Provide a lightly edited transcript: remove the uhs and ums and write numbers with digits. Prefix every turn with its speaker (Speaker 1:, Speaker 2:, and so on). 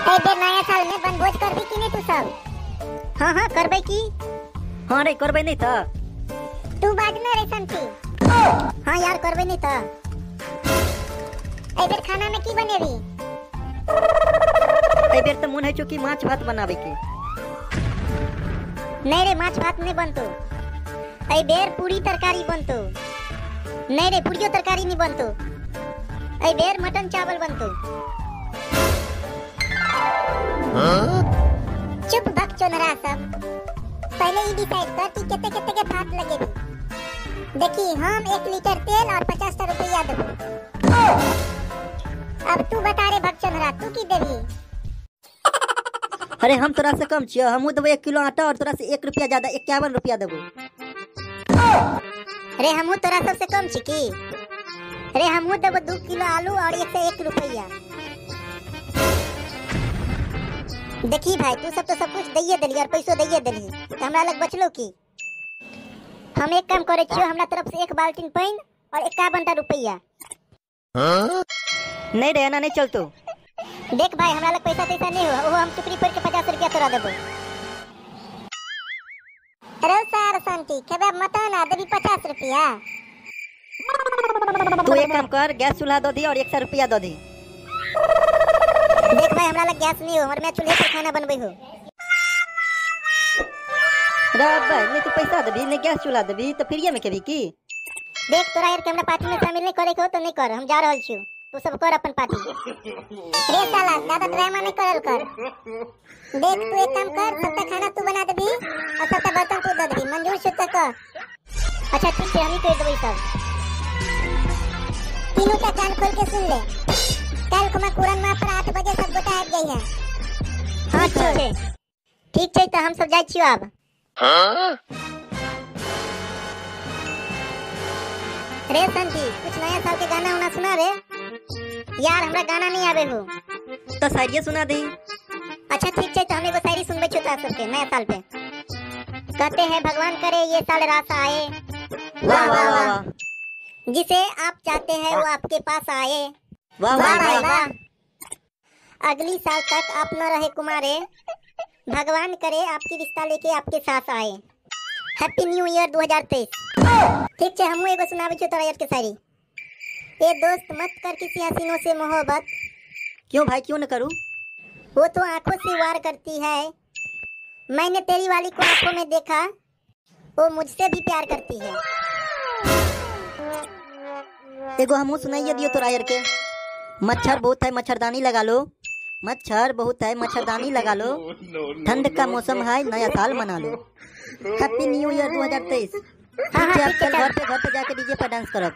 Speaker 1: ए बे नया साल में बनभोज करबी कि नहीं तू सब?
Speaker 2: हाँ हाँ करबे की।
Speaker 3: हाँ रे करबे नहीं था।
Speaker 1: तू बाज न रे संती।
Speaker 2: हाँ यार करबे नहीं था।
Speaker 1: ए बेर खाना में की बनेबी?
Speaker 3: ए बेर तो मन है चुकी माछ भात बनावे के।
Speaker 2: नहीं रे माछ भात नहीं बनतो। ए बेर पूरी तरकारी बनतो। नहीं रे पूरियो तरकारी नहीं बनतो। ए बेर मटन चावल बनतो।
Speaker 1: चुप बकचोदरा सब। पहले ही डिसाइड कर कि कितने कितने के भात लगेगी। देखी हम 1 लीटर तेल और 50 रुपया देबो। अब तू बता रे बकचोदरा तू की देबी?
Speaker 3: अरे हम तोरा से कम छियो, हमू देबो 1 किलो आटा और तोरा से 1 रुपया ज्यादा 51 रुपया देबो।
Speaker 2: रे हमू तोरा सबसे कम छी की? रे हमू देबो 2 किलो आलू और 101 रुपया। देखी भाई तू सब तो सब कुछ दैये देली और पैसो दैये देली, तो हमरा लग बचलो की? हम एक काम करे छियो, हमरा तरफ से 1 बाल्टी पानी और 51 रुपया।
Speaker 3: नहीं रे ना नहीं चलतो।
Speaker 2: देख भाई हमरा लग पैसा तैसा नहीं हो, वो हम टुकड़ी पर के 50 रुपया तोरा देबो।
Speaker 1: अरे सार संती खेबे मटन आ देबी 50 रुपया।
Speaker 3: तू एक काम कर, गैस चूल्हा दो दी और 100 रुपया दो दी।
Speaker 2: देख भाई हमरा लग गैस नहीं हो, और मैं चूल्हे पर खाना बनबे हो।
Speaker 3: भाई नहीं तू पैसा देबी नहीं गैस चूल्हा देबी तो फ्री में केबी की?
Speaker 2: देख तोरा यार के हमरा पार्टी में शामिल नहीं करे के हो तो नहीं कर, हम जा रहल छियो, तू सब कर अपन पार्टी।
Speaker 1: रे साला ज्यादा ड्रामा नहीं करल कर। देख तू एक काम कर, सबका खाना तू बना देबी और सबका बर्तन तू दे देबी। मंजूर छुत का?
Speaker 2: अच्छा ठीक है हम ही कर देबे सब।
Speaker 1: तीनों का कान खोल के सुन ले। कल को मैं कुरान माह पर 8 बजे सब गोटा आ गई है।
Speaker 2: हाँ ठीक है। ठीक है तो हम सब जाय छियो अब। रे संती कुछ नया साल के गाना उना सुना रे। यार हमरा गाना नहीं आवे हो।
Speaker 3: तो शायरी सुना दी।
Speaker 2: अच्छा ठीक है तो हम एगो शायरी सुनबे छोटा सबके नया साल पे। कहते हैं भगवान करे ये साल रास आए।
Speaker 3: वाह वाह वाह।
Speaker 2: जिसे आप चाहते हैं वो आपके पास आए।
Speaker 3: वाह
Speaker 2: वाह
Speaker 3: वाह
Speaker 2: वाह
Speaker 3: वाह।
Speaker 2: वाह। अगली साल तक आप न रहे कुमारे, भगवान करे आपकी रिश्ता लेके आपके साथ आए। Happy new year 2023। ठीक है हम एगो सुनाबे छो तोरा यार के शायरी। ए दोस्त मत कर किसी हसीनों से मोहब्बत,
Speaker 3: क्यों भाई क्यों न करूं?
Speaker 2: वो तो आंखों से वार करती है। मैंने तेरी वाली को आंखों में देखा, वो मुझसे भी प्यार करती है।
Speaker 3: एगो हमू सुनाइए दियो तोरा यार के। मच्छर बहुत है मच्छरदानी लगा लो। मच्छर बहुत है मच्छरदानी लगा लो। ठंड का मौसम है नया साल मना लो। Happy new year 2023।
Speaker 2: हाँ,
Speaker 3: ठीक है
Speaker 2: ठीक है,
Speaker 3: अब चल घर पे जाके डीजे पर डांस करब।